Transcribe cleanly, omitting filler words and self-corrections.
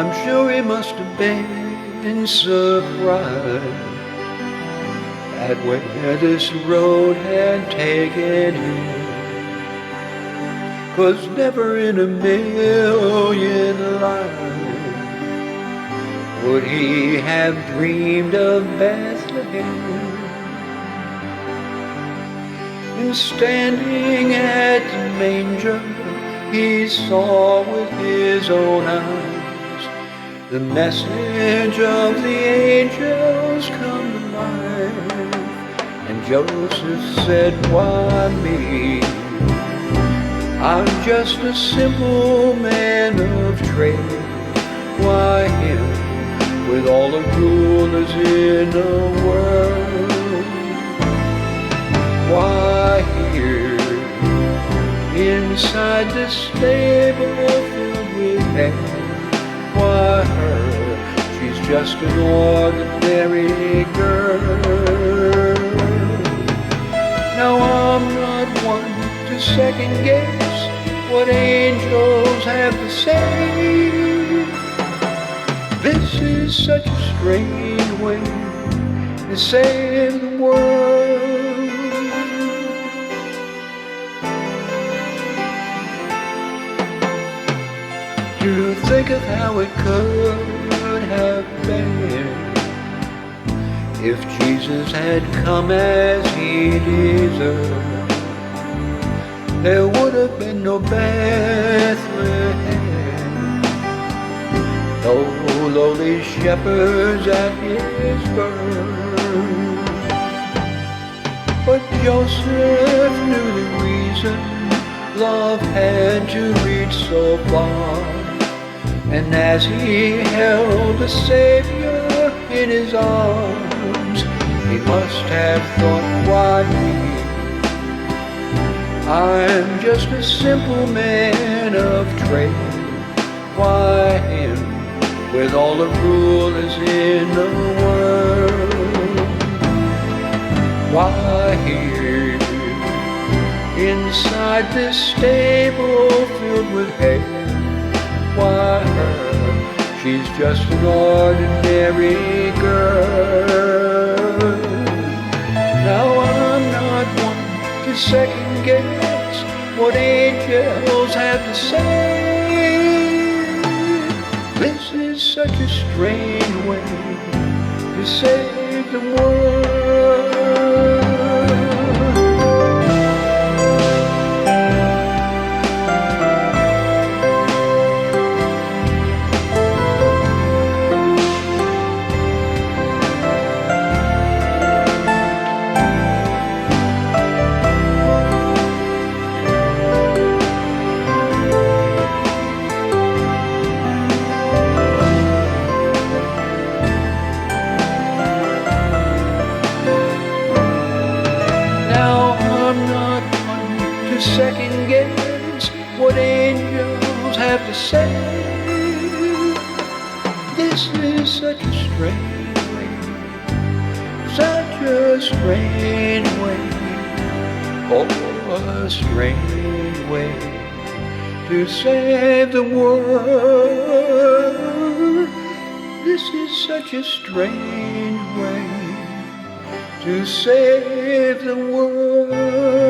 I'm sure he must have been surprised at where this road had taken him. 'Cause never in a million lives would he have dreamed of Bethlehem. And standing at the manger, he saw with his own eyes the message of the angels come to life. And Joseph said, why me? I'm just a simple man of trade. Why him, with all the rulers in the world? Why here, inside the stable filled with hay? Why her, she's just an ordinary girl. Now I'm not one to second guess what angels have to say. This is such a strange way to save the world. To think of how it could have been if Jesus had come as he deserved. There would have been no Bethlehem, no lowly shepherds at his birth. But Joseph knew the reason love had to reach so far. And as he held the Savior in his arms, he must have thought, why me? I'm just a simple man of trade. Why him, with all the rulers in the world? Why here, inside this stable filled with hay? Why her, she's just an ordinary girl. Now I'm not one to second guess what angels have to say. This is such a strange way to save the world. Second guess what angels have to say. This is such a strange way, such a strange way, oh, a strange way to save the world. This is such a strange way to save the world.